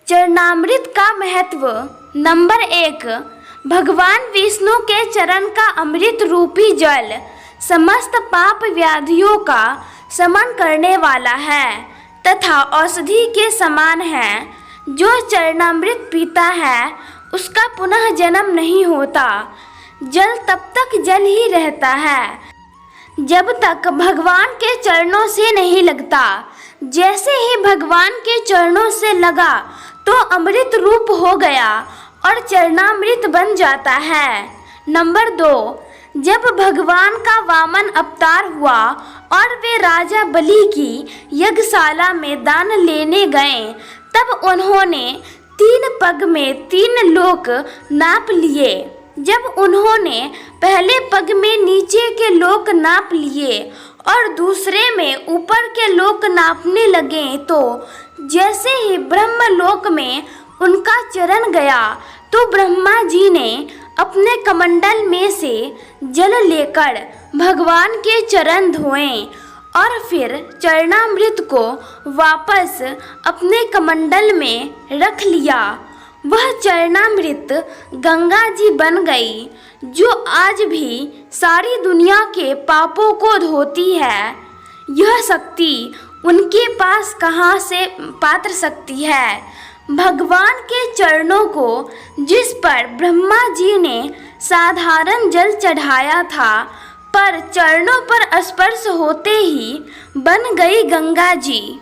चरणामृत का महत्व। नंबर 1, भगवान विष्णु के चरण का अमृत रूपी जल समस्त पाप व्याधियों का शमन करने वाला है तथा औषधि के समान है। जो चरणामृत पीता है उसका पुनः जन्म नहीं होता। जल तब तक जल ही रहता है जब तक भगवान के चरणों से नहीं लगता। जैसे ही भगवान के चरणों से लगा तो अमृत रूप हो गया और चरणामृत बन जाता है। नंबर 2, जब भगवान का वामन अवतार हुआ और वे राजा बलि की यज्ञशाला में दान लेने गए, तब उन्होंने 3 पग में 3 लोक नाप लिए। जब उन्होंने पहले पग में नीचे के लोक नाप लिए और दूसरे में ऊपर के लोक नापने लगे तो जैसे ही ब्रह्मलोक में उनका चरण गया तो ब्रह्मा जी ने अपने कमंडल में से जल लेकर भगवान के चरण धोए और फिर चरणामृत को वापस अपने कमंडल में रख लिया। वह चरणामृत गंगा जी बन गई जो आज भी सारी दुनिया के पापों को धोती है। यह शक्ति उनके पास कहाँ से पात्र सकती है। भगवान के चरणों को जिस पर ब्रह्मा जी ने साधारण जल चढ़ाया था, पर चरणों पर स्पर्श होते ही बन गई गंगा जी।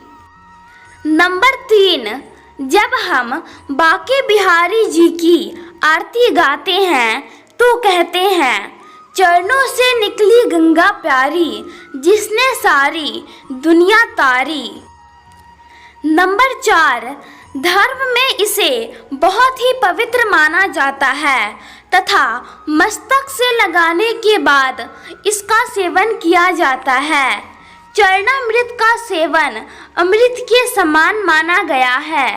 नंबर 3, जब हम बांके बिहारी जी की आरती गाते हैं तो कहते हैं, चरणों से निकली गंगा प्यारी जिसने सारी दुनिया तारी। नंबर 4, धर्म में इसे बहुत ही पवित्र माना जाता है तथा मस्तक से लगाने के बाद इसका सेवन किया जाता है। चरणामृत का सेवन अमृत के समान माना गया है।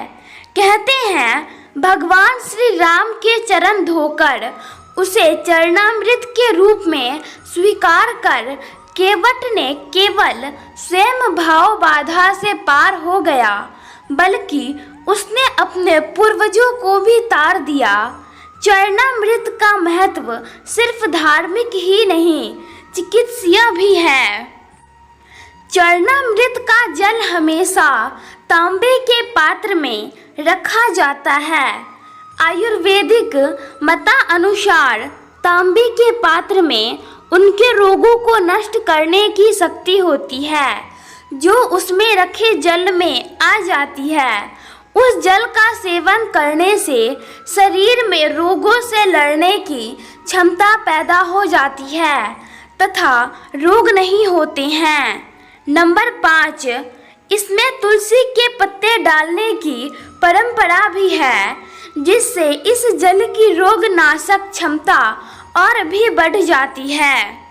कहते हैं भगवान श्री राम के चरण धोकर उसे चरणामृत के रूप में स्वीकार कर केवट ने केवल स्वयं भाव बाधा से पार हो गया, बल्कि उसने अपने पूर्वजों को भी तार दिया। चरणामृत का महत्व सिर्फ धार्मिक ही नहीं, चिकित्सीय भी है। चरणामृत का जल हमेशा तांबे के पात्र में रखा जाता है। आयुर्वेदिक मतानुसार तांबे के पात्र में उनके रोगों को नष्ट करने की शक्ति होती है जो उसमें रखे जल में आ जाती है। उस जल का सेवन करने से शरीर में रोगों से लड़ने की क्षमता पैदा हो जाती है तथा रोग नहीं होते हैं। नंबर 5, इसमें तुलसी के पत्ते डालने की परंपरा भी है जिससे इस जल की रोगनाशक क्षमता और भी बढ़ जाती है।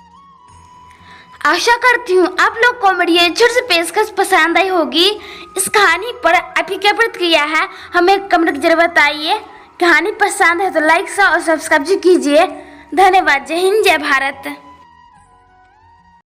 आशा करती हूँ आप लोग को मेरी ये छोटी सी पेशकश पसंद आई होगी। इस कहानी पर आपकी क्या प्रतिक्रिया है हमें कमेंट जरूर बताइए। कहानी पसंद है तो लाइक और सब्सक्राइब कीजिए। धन्यवाद। जय हिंद, जय भारत।